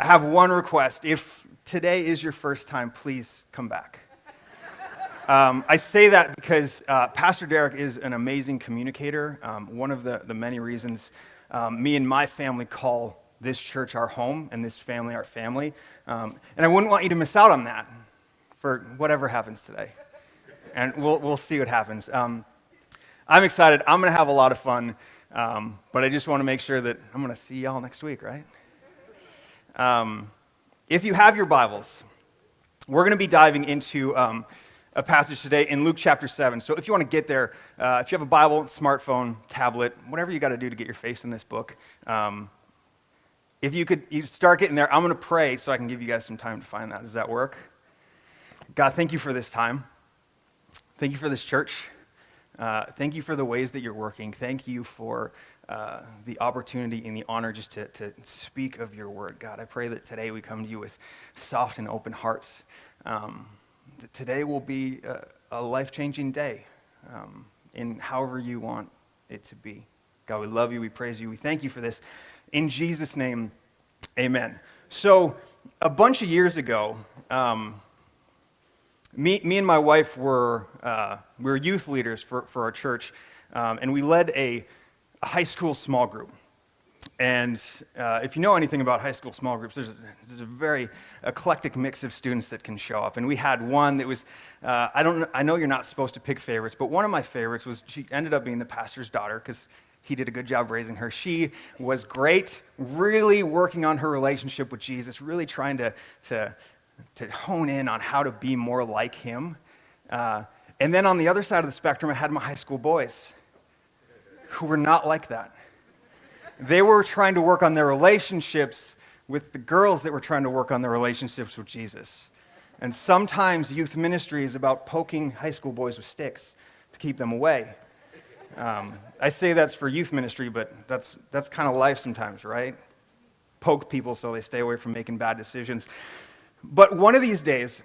I have one request. If today is your first time, please come back. I say that because Pastor Derek is an amazing communicator. One of the many reasons me and my family call this church our home and this family our family. And I wouldn't want you to miss out on that for whatever happens today. And we'll see what happens. I'm excited. I'm going to have a lot of fun. But I just want to make sure that I'm going to see y'all next week, right? If you have your Bibles, we're going to be diving into a passage today in Luke chapter 7. So if you want to get there, if you have a Bible, smartphone, tablet, whatever you got to do to get your face in this book, if you start getting there, I'm going to pray so I can give you guys some time to find that. Does that work? God, thank you for this time. Thank you for this church. Thank you for the ways that you're working. Thank you for the opportunity and the honor just to speak of your word. God, I pray that today we come to you with soft and open hearts. That today will be a life-changing day in however you want it to be. God, we love you. We praise you. We thank you for this. In Jesus' name, amen. So a bunch of years ago, me and my wife were youth leaders for our church, and we led a high school small group. And if you know anything about high school small groups, there's a very eclectic mix of students that can show up. And we had one that was, I know you're not supposed to pick favorites, but one of my favorites was, she ended up being the pastor's daughter because he did a good job raising her. She was great, really working on her relationship with Jesus, really trying to hone in on how to be more like him. And then on the other side of the spectrum, I had my high school boys who were not like that. They were trying to work on their relationships with the girls that were trying to work on their relationships with Jesus. And sometimes youth ministry is about poking high school boys with sticks to keep them away. I say that's for youth ministry, but that's kind of life sometimes, right? Poke people so they stay away from making bad decisions. But one of these days,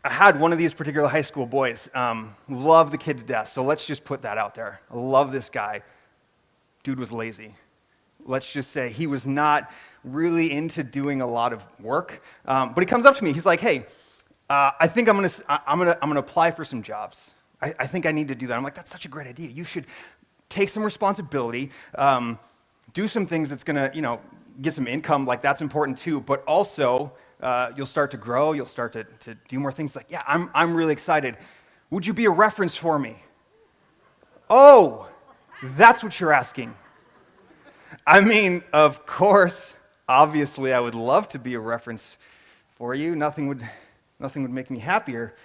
I had one of these particular high school boys. Love the kid to death, so let's just put that out there. I love this guy. Dude was lazy. Let's just say he was not really into doing a lot of work. But he comes up to me. He's like, "Hey, I think I'm gonna apply for some jobs. I think I need to do that." I'm like, "That's such a great idea. You should take some responsibility, do some things that's gonna, get some income. Like that's important too. But also, you'll start to grow. You'll start to do more things." Like, "Yeah, I'm really excited. Would you be a reference for me?" Oh, that's what you're asking. I mean, of course, obviously, I would love to be a reference for you. Nothing would make me happier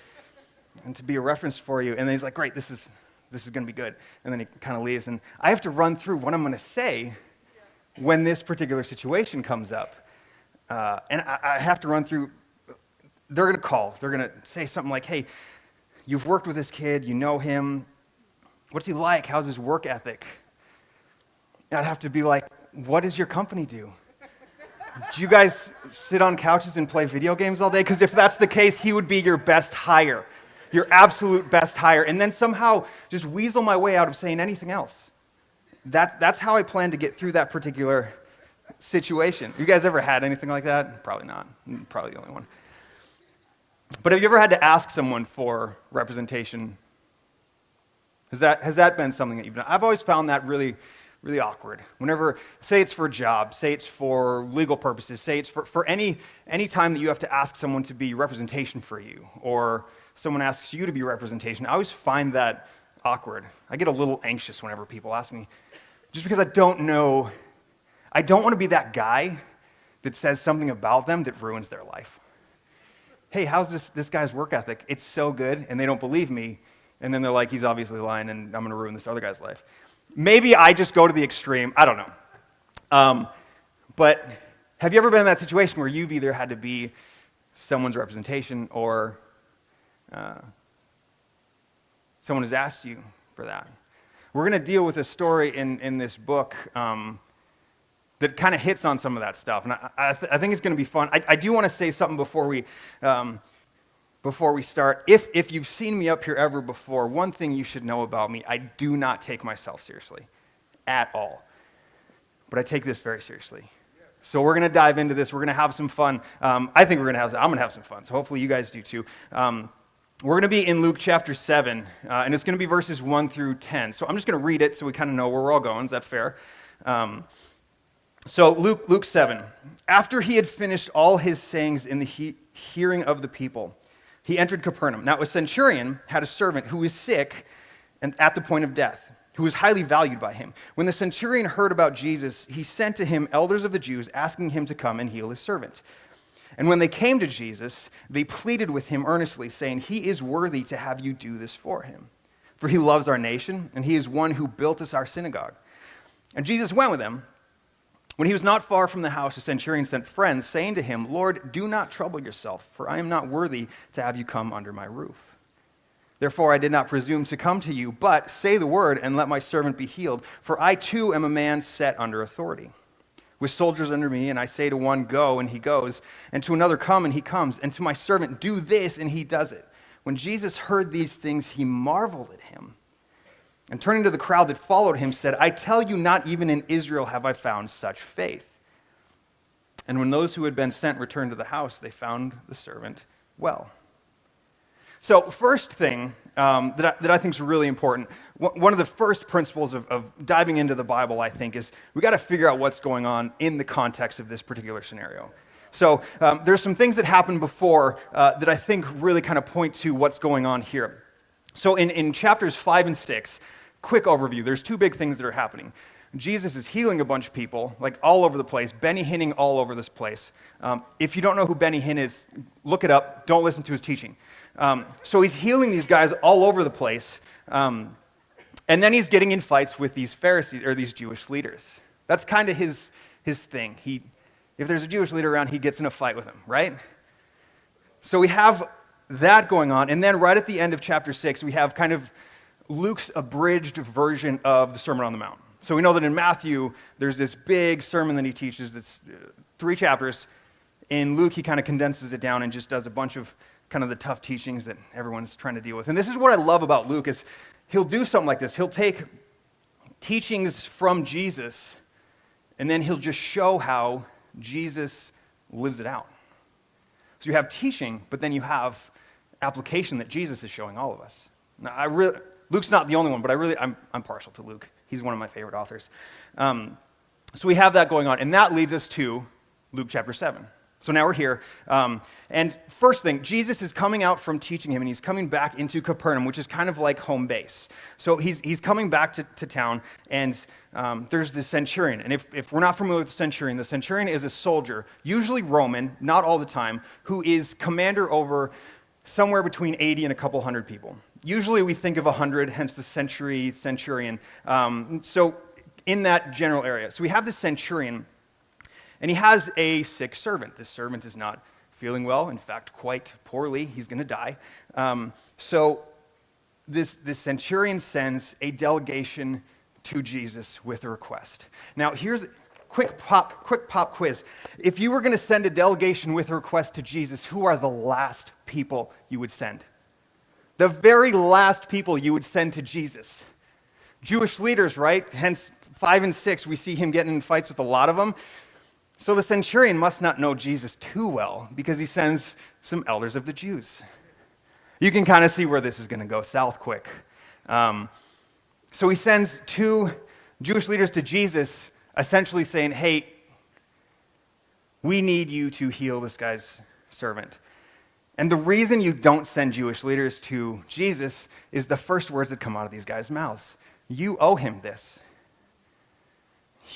than to be a reference for you. And then he's like, "Great, this is going to be good." And then he kind of leaves, and I have to run through what I'm going to say when this particular situation comes up. And I have to run through. They're going to call. They're going to say something like, "Hey, you've worked with this kid. You know him. What's he like? How's his work ethic?" And I'd have to be like, "What does your company do? Do you guys sit on couches and play video games all day?" Because if that's the case, he would be your best hire, your absolute best hire. And then somehow just weasel my way out of saying anything else. That's how I plan to get through that particular situation. You guys ever had anything like that? Probably not. Probably the only one. But have you ever had to ask someone for representation? Has that been something that you've done? I've always found that really, really awkward. Whenever, say it's for a job, say it's for legal purposes, say it's for any time that you have to ask someone to be representation for you, or someone asks you to be representation, I always find that awkward. I get a little anxious whenever people ask me, just because I don't know. I don't want to be that guy that says something about them that ruins their life. "Hey, how's this guy's work ethic? It's so good," and they don't believe me, and then they're like, "He's obviously lying, and I'm going to ruin this other guy's life." Maybe I just go to the extreme. I don't know. But have you ever been in that situation where you've either had to be someone's representation or someone has asked you for that? We're going to deal with a story in this book that kind of hits on some of that stuff, and I think it's going to be fun. I do want to say something before we start. If you've seen me up here ever before, one thing you should know about me: I do not take myself seriously at all. But I take this very seriously. So we're going to dive into this. We're going to have some fun. I think I'm going to have some fun. So hopefully you guys do too. We're going to be in Luke chapter 7, and it's going to be verses 1 through 10. So I'm just going to read it so we kind of know where we're all going. Is that fair? So Luke 7. After he had finished all his sayings in the hearing of the people, he entered Capernaum. Now a centurion had a servant who was sick and at the point of death, who was highly valued by him. When the centurion heard about Jesus, he sent to him elders of the Jews, asking him to come and heal his servant. And when they came to Jesus, they pleaded with him earnestly, saying, "He is worthy to have you do this for him, for he loves our nation, and he is one who built us our synagogue." And Jesus went with them. When he was not far from the house, the centurion sent friends, saying to him, "Lord, do not trouble yourself, for I am not worthy to have you come under my roof. Therefore I did not presume to come to you, but say the word, and let my servant be healed. For I too am a man set under authority, with soldiers under me, and I say to one, 'Go,' and he goes, and to another, 'Come,' and he comes, and to my servant, 'Do this,' and he does it." When Jesus heard these things, he marveled at him, and turning to the crowd that followed him, said, "I tell you, not even in Israel have I found such faith." And when those who had been sent returned to the house, they found the servant well. So first thing that I think is really important, one of the first principles of diving into the Bible, I think, is we got to figure out what's going on in the context of this particular scenario. So there's some things that happened before that I think really kind of point to what's going on here. So in chapters 5 and 6, quick overview, there's two big things that are happening. Jesus is healing a bunch of people, like all over the place, Benny Hinning all over this place. If you don't know who Benny Hinn is, look it up, don't listen to his teaching. So he's healing these guys all over the place, and then he's getting in fights with these Pharisees, or these Jewish leaders. That's kind of his thing. If there's a Jewish leader around, he gets in a fight with him, right? So we have that going on, and then right at the end of chapter 6, we have kind of Luke's abridged version of the Sermon on the Mount. So we know that in Matthew, there's this big sermon that he teaches that's 3 chapters. In Luke, he kind of condenses it down and just does a bunch of kind of the tough teachings that everyone's trying to deal with. And this is what I love about Luke, is he'll do something like this. He'll take teachings from Jesus, and then he'll just show how Jesus lives it out. So you have teaching, but then you have application that Jesus is showing all of us. Now, Luke's not the only one, but I'm partial to Luke. He's one of my favorite authors. So we have that going on, and that leads us to Luke chapter 7. So now we're here, and first thing, Jesus is coming out from teaching him, and he's coming back into Capernaum, which is kind of like home base. So he's coming back to town, and there's the centurion. And if we're not familiar with the centurion is a soldier, usually Roman, not all the time, who is commander over somewhere between 80 and a couple hundred people. Usually we think of 100, hence the centurion. So in that general area. So we have the centurion, and he has a sick servant. This servant is not feeling well, in fact, quite poorly. He's going to die. So this centurion sends a delegation to Jesus with a request. Now, here's a quick pop quiz. If you were going to send a delegation with a request to Jesus, who are the last people you would send? The very last people you would send to Jesus. Jewish leaders, right? Hence 5 and 6, we see him getting in fights with a lot of them. So the centurion must not know Jesus too well, because he sends some elders of the Jews. You can kind of see where this is going to go south quick. So he sends 2 Jewish leaders to Jesus, essentially saying, "Hey, we need you to heal this guy's servant." And the reason you don't send Jewish leaders to Jesus is the first words that come out of these guys' mouths. You owe him this.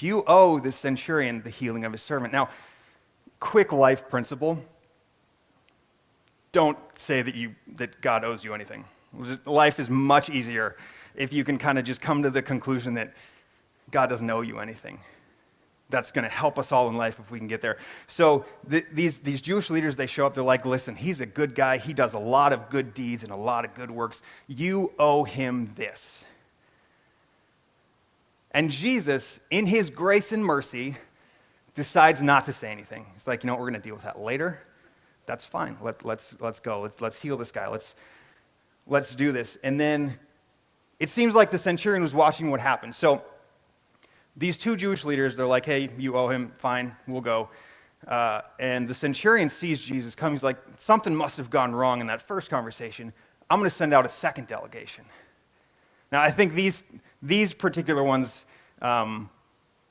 You owe this centurion the healing of his servant. Now, quick life principle. Don't say that God owes you anything. Life is much easier if you can kind of just come to the conclusion that God doesn't owe you anything. That's going to help us all in life if we can get there. So these Jewish leaders, they show up, they're like, "Listen, he's a good guy. He does a lot of good deeds and a lot of good works. You owe him this." And Jesus, in his grace and mercy, decides not to say anything. He's like, "You know what, we're going to deal with that later. That's fine. Let's go. Let's heal this guy. Let's do this." And then it seems like the centurion was watching what happened. So these two Jewish leaders, they're like, hey, you owe him, fine, we'll go. And the centurion sees Jesus come. He's like, something must have gone wrong in that first conversation. I'm going to send out a second delegation. Now, I think these particular ones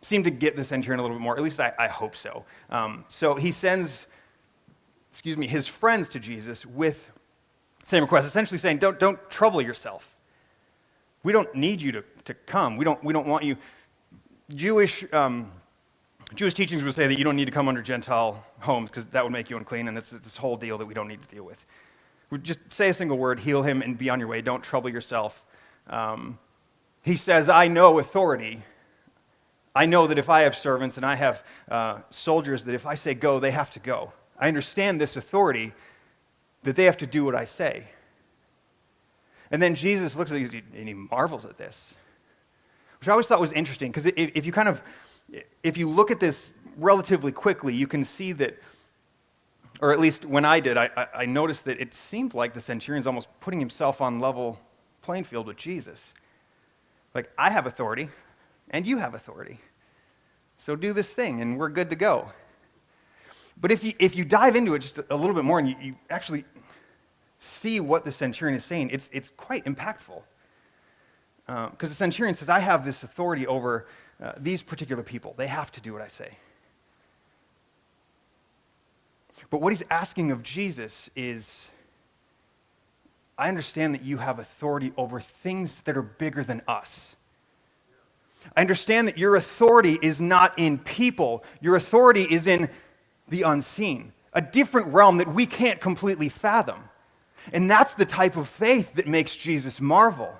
seem to get the centurion a little bit more. At least I hope so. So he sends, his friends to Jesus with same request, essentially saying, don't trouble yourself. We don't need you to come. We don't want you. Jewish teachings would say that you don't need to come under Gentile homes because that would make you unclean, and that's this whole deal that we don't need to deal with. We just say a single word, heal him, and be on your way. Don't trouble yourself. He says, I know authority. I know that if I have servants and I have soldiers, that if I say go, they have to go. I understand this authority, that they have to do what I say. And then Jesus looks at these and he marvels at this, which I always thought was interesting, because if you look at this relatively quickly, you can see that, or at least when I did, I noticed that it seemed like the centurion's almost putting himself on level playing field with Jesus. Like, I have authority, and you have authority. So do this thing, and we're good to go. But if you dive into it just a little bit more, and you actually see what the centurion is saying, it's quite impactful. Because the centurion says, I have this authority over these particular people. They have to do what I say. But what he's asking of Jesus is, I understand that you have authority over things that are bigger than us. I understand that your authority is not in people. Your authority is in the unseen, a different realm that we can't completely fathom. And that's the type of faith that makes Jesus marvel.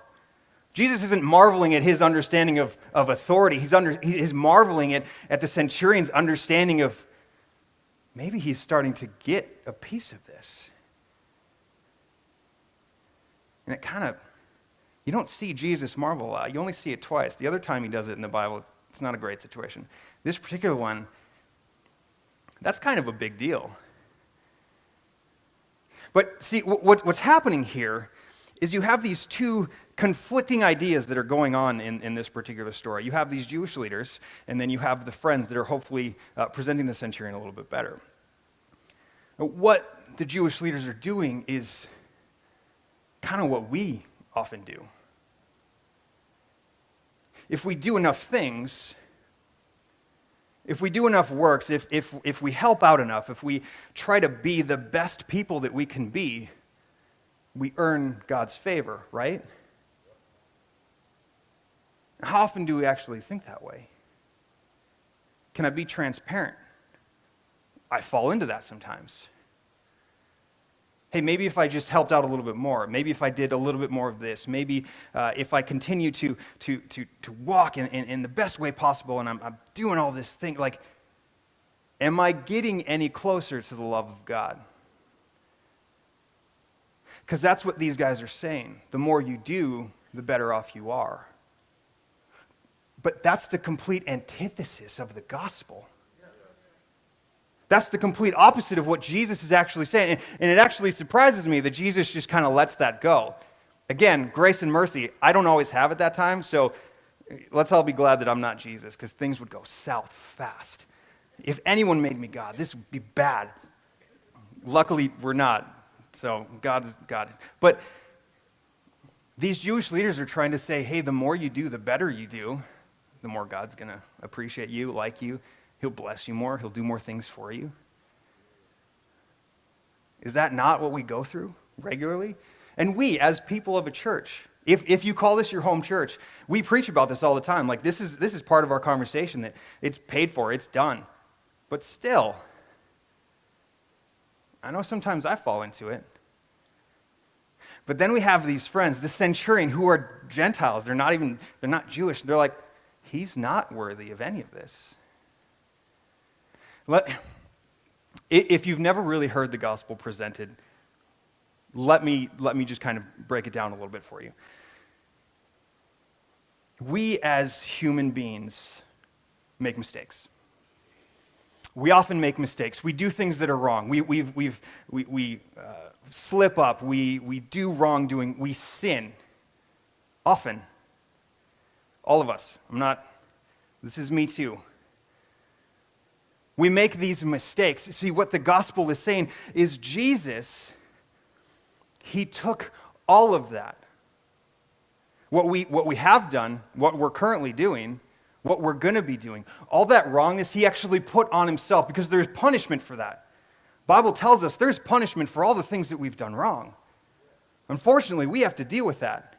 Jesus isn't marveling at his understanding of authority. He's marveling at the centurion's understanding of maybe he's starting to get a piece of this. And you don't see Jesus marvel a lot. You only see it twice. The other time he does it in the Bible, it's not a great situation. This particular one, that's kind of a big deal. But see, what's happening here is you have these two conflicting ideas that are going on in this particular story. You have these Jewish leaders, and then you have the friends that are hopefully presenting the centurion a little bit better. What the Jewish leaders are doing is kind of what we often do. If we do enough things, if we do enough works, if we help out enough, if we try to be the best people that we can be, we earn God's favor, right? How often do we actually think that way? Can I be transparent? I fall into that sometimes. Hey, maybe if I just helped out a little bit more, maybe if I did a little bit more of this, maybe if I continue to walk in the best way possible and I'm doing all this thing, like, am I getting any closer to the love of God? Because that's what these guys are saying. The more you do, the better off you are. But that's the complete antithesis of the gospel. That's the complete opposite of what Jesus is actually saying. And it actually surprises me that Jesus just kind of lets that go. Again, grace and mercy, I don't always have at that time, so let's all be glad that I'm not Jesus, because things would go south fast. If anyone made me God, this would be bad. Luckily, we're not, so God is God. But these Jewish leaders are trying to say, hey, the more you do, the better you do, the more God's going to appreciate you, like you. He'll bless you more. He'll do more things for you. Is that not what we go through regularly? And we, as people of a church, if you call this your home church, we preach about this all the time. Like, this is part of our conversation, that it's paid for, it's done. But still, I know sometimes I fall into it. But then we have these friends, the centurion, who are Gentiles. They're not Jewish. They're like, he's not worthy of any of this. If you've never really heard the gospel presented, let me just kind of break it down a little bit for you. We as human beings make mistakes. We often make mistakes. We do things that are wrong. We slip up. We do wrongdoing. We sin. Often. All of us. I'm not This is me too. We make these mistakes. See, what the gospel is saying is Jesus, he took all of that. What we have done, what we're currently doing, what we're going to be doing, all that wrongness he actually put on himself because there's punishment for that. Bible tells us there's punishment for all the things that we've done wrong. Unfortunately, we have to deal with that.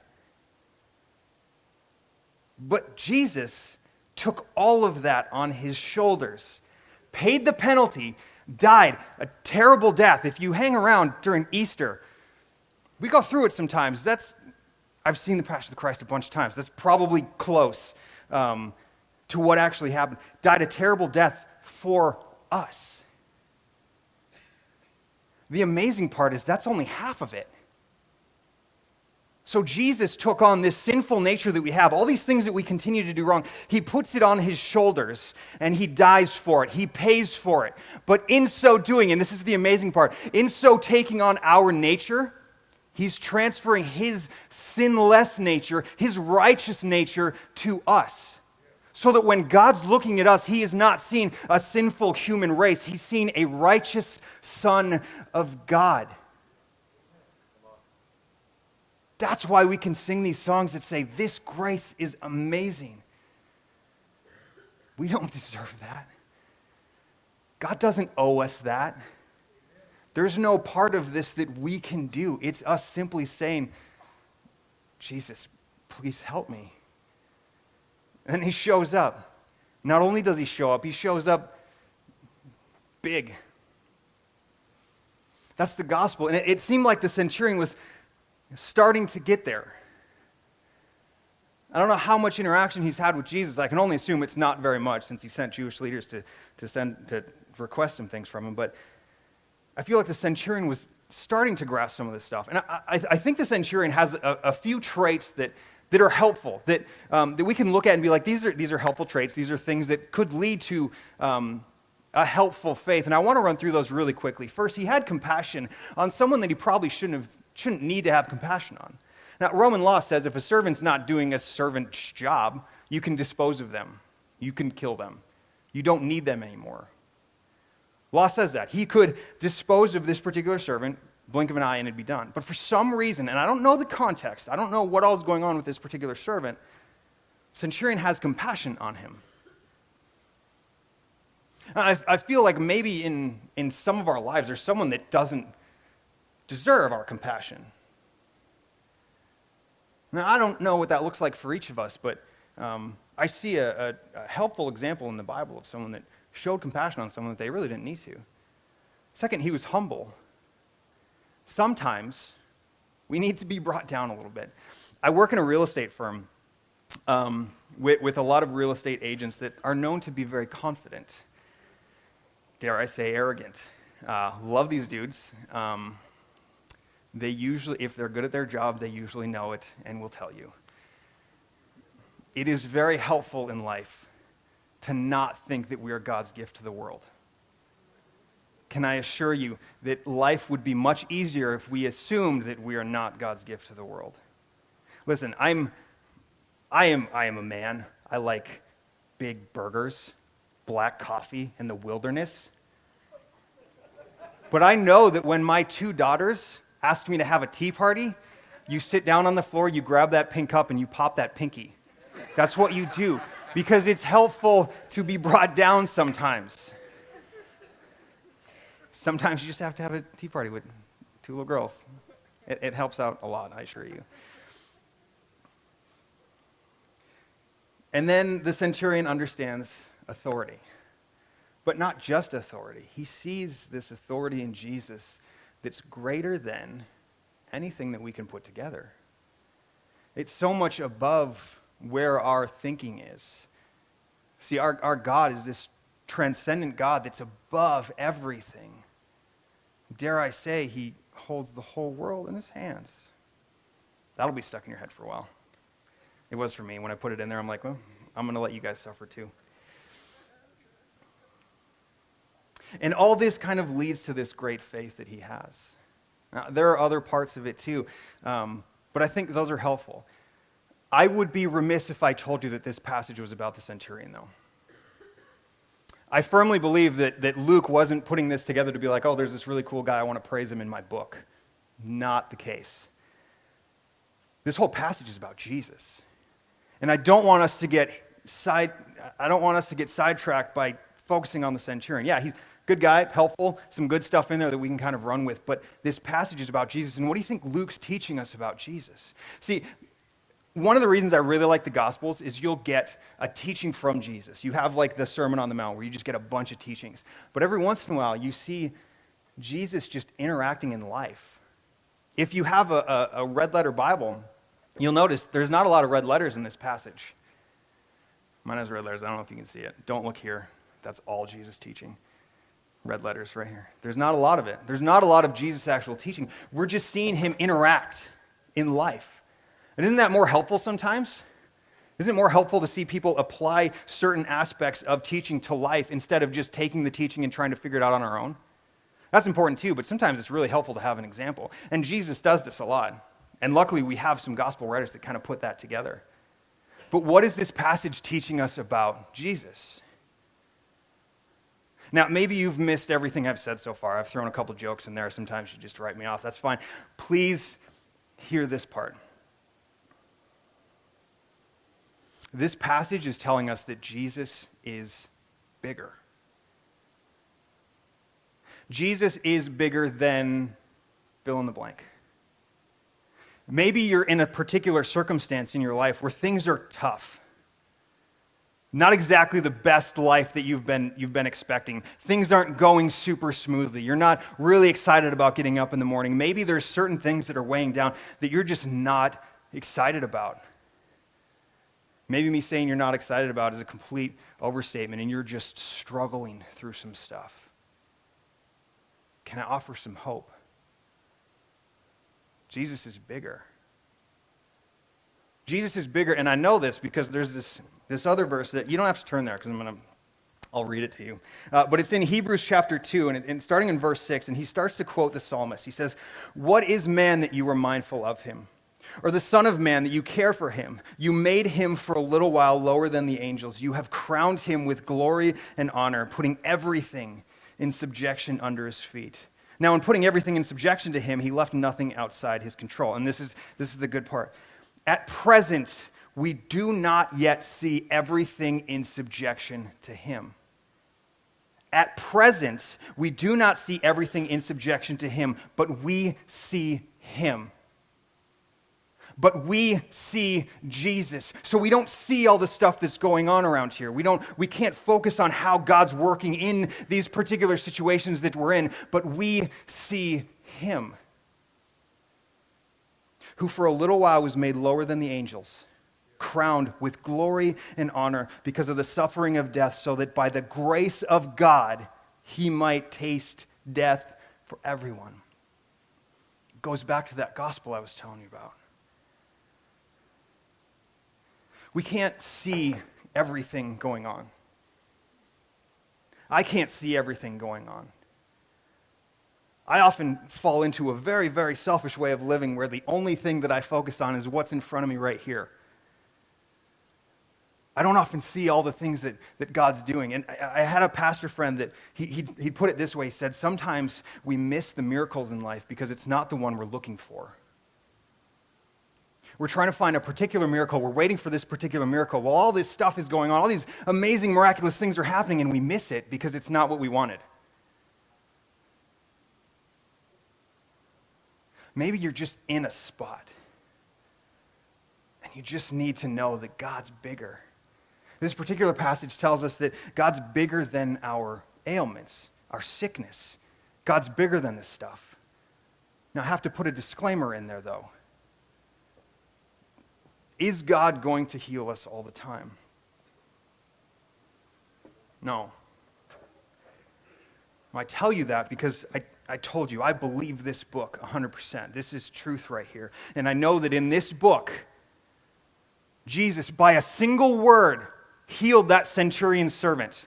But Jesus took all of that on his shoulders, paid the penalty, died a terrible death. If you hang around during Easter, we go through it sometimes. I've seen the Passion of the Christ a bunch of times. That's probably close to what actually happened. Died a terrible death for us. The amazing part is that's only half of it. So Jesus took on this sinful nature that we have, all these things that we continue to do wrong. He puts it on his shoulders and he dies for it. He pays for it. But in so doing, and this is the amazing part, in so taking on our nature, he's transferring his sinless nature, his righteous nature to us. So that when God's looking at us, he is not seeing a sinful human race. He's seeing a righteous Son of God. That's why we can sing these songs that say, this grace is amazing. We don't deserve that. God doesn't owe us that. There's no part of this that we can do. It's us simply saying, Jesus, please help me. And he shows up. Not only does he show up, he shows up big. That's the gospel. And it seemed like the centurion was starting to get there. I don't know how much interaction he's had with Jesus. I can only assume it's not very much since he sent Jewish leaders to request some things from him. But I feel like the centurion was starting to grasp some of this stuff. And I think the centurion has a few traits that are helpful, that we can look at and be like, these are helpful traits. These are things that could lead to a helpful faith. And I want to run through those really quickly. First, he had compassion on someone that he probably shouldn't need to have compassion on. Now, Roman law says if a servant's not doing a servant's job, you can dispose of them. You can kill them. You don't need them anymore. Law says that. He could dispose of this particular servant, blink of an eye, and it'd be done. But for some reason, and I don't know the context, I don't know what all is going on with this particular servant, centurion has compassion on him. I feel like maybe in some of our lives, there's someone that doesn't deserve our compassion. Now, I don't know what that looks like for each of us, but I see a helpful example in the Bible of someone that showed compassion on someone that they really didn't need to. Second, he was humble. Sometimes we need to be brought down a little bit. I work in a real estate firm with a lot of real estate agents that are known to be very confident, dare I say arrogant. Love these dudes. They usually, if they're good at their job, they usually know it and will tell you. It is very helpful in life to not think that we are God's gift to the world. Can I assure you that life would be much easier if we assumed that we are not God's gift to the world? Listen, I am a man. I like big burgers, black coffee, and the wilderness. But I know that when my two daughters ask me to have a tea party, you sit down on the floor, you grab that pink cup, and you pop that pinky. That's what you do, because it's helpful to be brought down sometimes. Sometimes you just have to have a tea party with two little girls. It helps out a lot, I assure you. And then the centurion understands authority, but not just authority. He sees this authority in Jesus that's greater than anything that we can put together. It's so much above where our thinking is. See, our God is this transcendent God that's above everything. Dare I say, he holds the whole world in his hands. That'll be stuck in your head for a while. It was for me. When I put it in there, I'm like, well, I'm going to let you guys suffer too. And all this kind of leads to this great faith that he has. Now, there are other parts of it too, but I think those are helpful. I would be remiss if I told you that this passage was about the centurion, though. I firmly believe that Luke wasn't putting this together to be like, oh, there's this really cool guy, I want to praise him in my book. Not the case. This whole passage is about Jesus. And I don't want us to get sidetracked by focusing on the centurion. Yeah, he's a good guy, helpful, some good stuff in there that we can kind of run with, but this passage is about Jesus. And what do you think Luke's teaching us about Jesus? See, one of the reasons I really like the Gospels is you'll get a teaching from Jesus. You have like the Sermon on the Mount where you just get a bunch of teachings. But every once in a while, you see Jesus just interacting in life. If you have a red letter Bible, you'll notice there's not a lot of red letters in this passage. Mine has red letters. I don't know if you can see it. Don't look here. That's all Jesus teaching. Red letters right here. There's not a lot of it. There's not a lot of Jesus' actual teaching. We're just seeing him interact in life. And isn't that more helpful sometimes? Isn't it more helpful to see people apply certain aspects of teaching to life instead of just taking the teaching and trying to figure it out on our own? That's important too, but sometimes it's really helpful to have an example. And Jesus does this a lot. And luckily we have some gospel writers that kind of put that together. But what is this passage teaching us about Jesus? Now, maybe you've missed everything I've said so far. I've thrown a couple jokes in there. Sometimes you just write me off. That's fine. Please hear this part. This passage is telling us that Jesus is bigger. Jesus is bigger than fill in the blank. Maybe you're in a particular circumstance in your life where things are tough. Not exactly the best life that you've been expecting. Things aren't going super smoothly. You're not really excited about getting up in the morning. Maybe there's certain things that are weighing down that you're just not excited about. Maybe me saying you're not excited about is a complete overstatement and you're just struggling through some stuff. Can I offer some hope? Jesus is bigger. Jesus is bigger, and I know this because there's this other verse that you don't have to turn there because I'll read it to you. But it's in Hebrews chapter 2, and starting in verse 6, and he starts to quote the psalmist. He says, "What is man that you were mindful of him? Or the son of man that you care for him? You made him for a little while lower than the angels. You have crowned him with glory and honor, putting everything in subjection under his feet." Now, in putting everything in subjection to him, he left nothing outside his control. And this is the good part. At present, we do not yet see everything in subjection to him. At present, we do not see everything in subjection to him, but we see him. But we see Jesus. So we don't see all the stuff that's going on around here. We can't focus on how God's working in these particular situations that we're in, but we see him, who for a little while was made lower than the angels, crowned with glory and honor because of the suffering of death, so that by the grace of God he might taste death for everyone. It goes back to that gospel I was telling you about. We can't see everything going on. I can't see everything going on. I often fall into a very, very selfish way of living where the only thing that I focus on is what's in front of me right here. I don't often see all the things that God's doing. And I had a pastor friend that he put it this way. He said, sometimes we miss the miracles in life because it's not the one we're looking for. We're trying to find a particular miracle. We're waiting for this particular miracle. Well, all this stuff is going on. All these amazing, miraculous things are happening, and we miss it because it's not what we wanted. Maybe you're just in a spot, and you just need to know that God's bigger. This particular passage tells us that God's bigger than our ailments, our sickness. God's bigger than this stuff. Now, I have to put a disclaimer in there, though. Is God going to heal us all the time? No. I tell you that because I told you, I believe this book 100%. This is truth right here. And I know that in this book, Jesus, by a single word, healed that centurion's servant.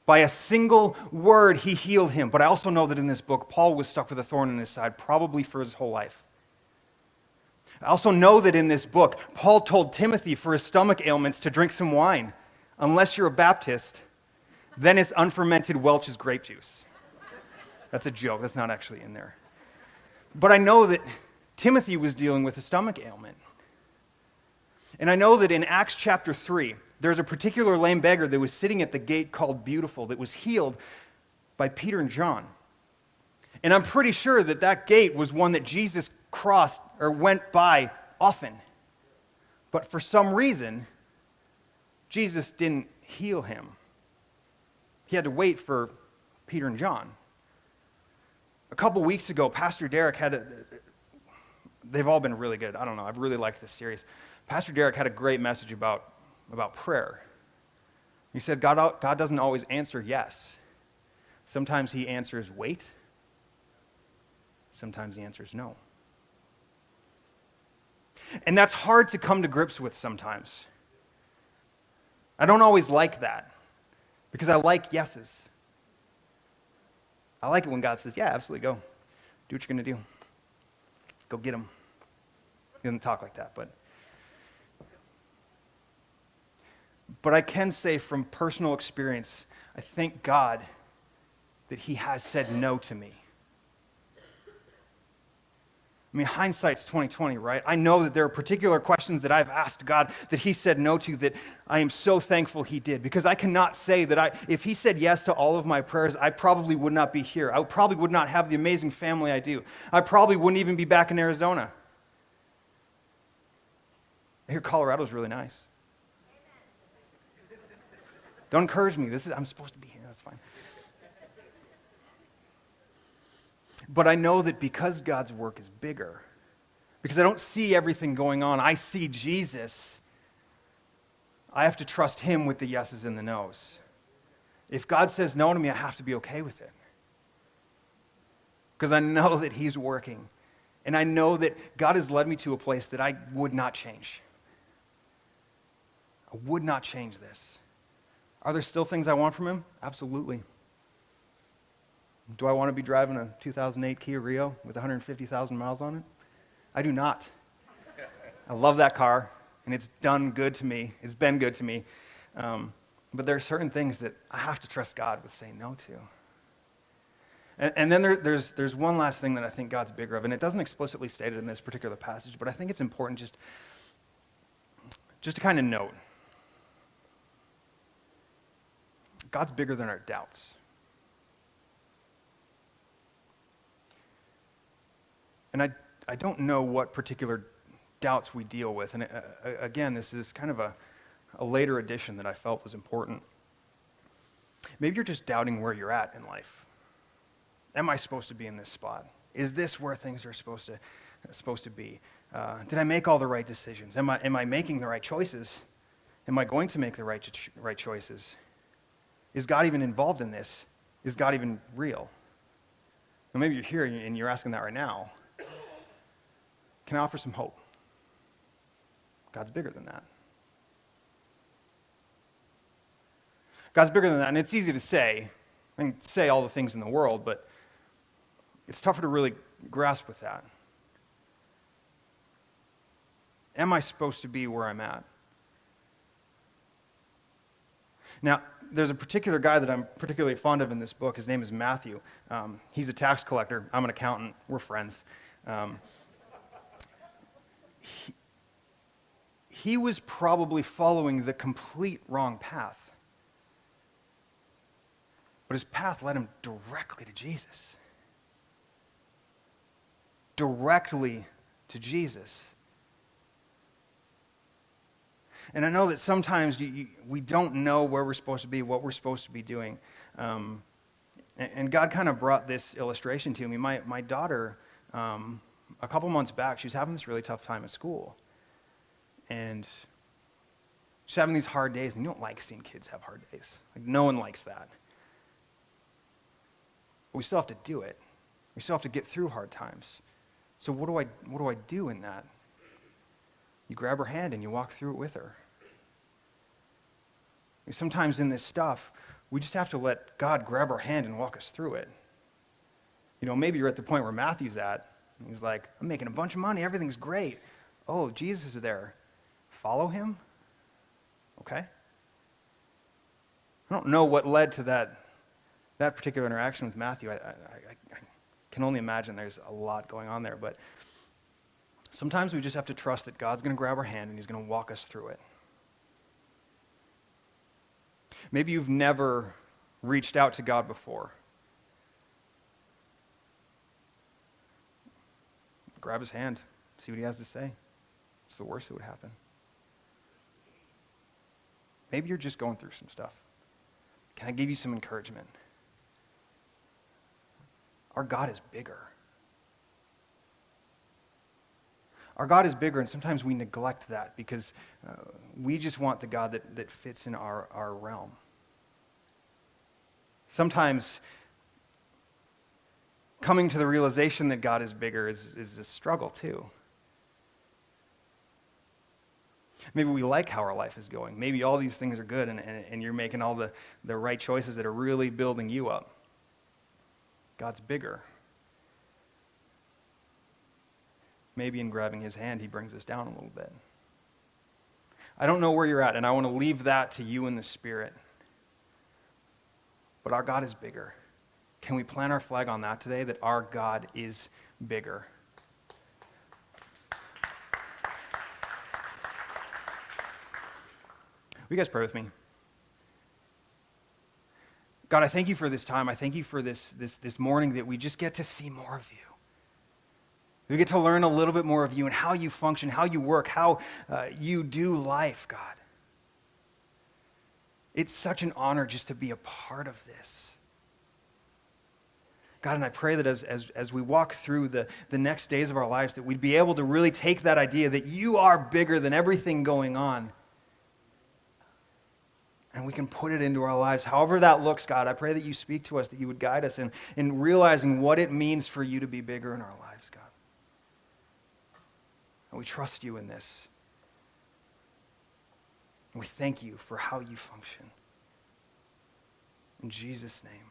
By a single word, he healed him. But I also know that in this book, Paul was stuck with a thorn in his side, probably for his whole life. I also know that in this book, Paul told Timothy for his stomach ailments to drink some wine. Unless you're a Baptist, then it's unfermented Welch's grape juice. That's a joke. That's not actually in there. But I know that Timothy was dealing with a stomach ailment. And I know that in Acts chapter 3, there's a particular lame beggar that was sitting at the gate called Beautiful that was healed by Peter and John. And I'm pretty sure that that gate was one that Jesus crossed or went by often. But for some reason, Jesus didn't heal him. He had to wait for Peter and John. A couple weeks ago, Pastor Derek they've all been really good. I don't know, I've really liked this series. Pastor Derek had a great message about prayer. He said God doesn't always answer yes. Sometimes he answers wait. Sometimes he answers no. And that's hard to come to grips with sometimes. I don't always like that because I like yeses. I like it when God says, yeah, absolutely, go. Do what you're going to do. Go get him. He doesn't talk like that, but I can say from personal experience, I thank God that he has said no to me. I mean, hindsight's 20/20, right? I know that there are particular questions that I've asked God that he said no to that I am so thankful he did, because I cannot say that if he said yes to all of my prayers, I probably would not be here. I probably would not have the amazing family I do. I probably wouldn't even be back in Arizona. I hear Colorado's really nice. Don't encourage me. I'm supposed to be here. That's fine. But I know that because God's work is bigger, because I don't see everything going on, I see Jesus, I have to trust him with the yeses and the nos. If God says no to me, I have to be okay with it. Because I know that he's working. And I know that God has led me to a place that I would not change. I would not change this. Are there still things I want from him? Absolutely. Do I want to be driving a 2008 Kia Rio with 150,000 miles on it? I do not. I love that car, and it's done good to me. It's been good to me. But there are certain things that I have to trust God with saying no to. And then there's one last thing that I think God's bigger of, and it doesn't explicitly state it in this particular passage, but I think it's important just to kind of note. God's bigger than our doubts. And I don't know what particular doubts we deal with. And again, this is kind of a later addition that I felt was important. Maybe you're just doubting where you're at in life. Am I supposed to be in this spot? Is this where things are supposed to be? Did I make all the right decisions? Am I making the right choices? Am I going to make the right choices? Is God even involved in this? Is God even real? Well, maybe you're here and you're asking that right now. Can I offer some hope? God's bigger than that. God's bigger than that, and it's easy to say. I can say all the things in the world, but it's tougher to really grasp with that. Am I supposed to be where I'm at? Now, there's a particular guy that I'm particularly fond of in this book. His name is Matthew. He's a tax collector. I'm an accountant. We're friends. He was probably following the complete wrong path. But his path led him directly to Jesus. Directly to Jesus. And I know that sometimes we don't know where we're supposed to be, what we're supposed to be doing. And God kind of brought this illustration to me. My daughter, a couple months back, she was having this really tough time at school. And she's having these hard days, and you don't like seeing kids have hard days. Like, no one likes that. But we still have to do it. We still have to get through hard times. So what do I do in that? You grab her hand and you walk through it with her. Sometimes in this stuff, we just have to let God grab our hand and walk us through it. Maybe you're at the point where Matthew's at. And he's like, I'm making a bunch of money. Everything's great. Oh, Jesus is there. Follow him? Okay. I don't know what led to that particular interaction with Matthew. I can only imagine there's a lot going on there, but sometimes we just have to trust that God's going to grab our hand and he's going to walk us through it. Maybe you've never reached out to God before. Grab his hand, see what he has to say. It's the worst that would happen. Maybe you're just going through some stuff. Can I give you some encouragement? Our God is bigger. Our God is bigger, and sometimes we neglect that because we just want the God that fits in our realm. Sometimes coming to the realization that God is bigger is a struggle too. Maybe we like how our life is going. Maybe all these things are good and you're making all the right choices that are really building you up. God's bigger. Maybe in grabbing his hand, he brings us down a little bit. I don't know where you're at, and I want to leave that to you in the Spirit. But our God is bigger. Can we plant our flag on that today, that our God is bigger? Will you guys pray with me? God, I thank you for this time. I thank you for this morning that we just get to see more of you. We get to learn a little bit more of you and how you function, how you work, how you do life, God. It's such an honor just to be a part of this. God, and I pray that as we walk through the next days of our lives, that we'd be able to really take that idea that you are bigger than everything going on, and we can put it into our lives. However that looks, God, I pray that you speak to us, that you would guide us in realizing what it means for you to be bigger in our lives, God. And we trust you in this. And we thank you for how you function. In Jesus' name.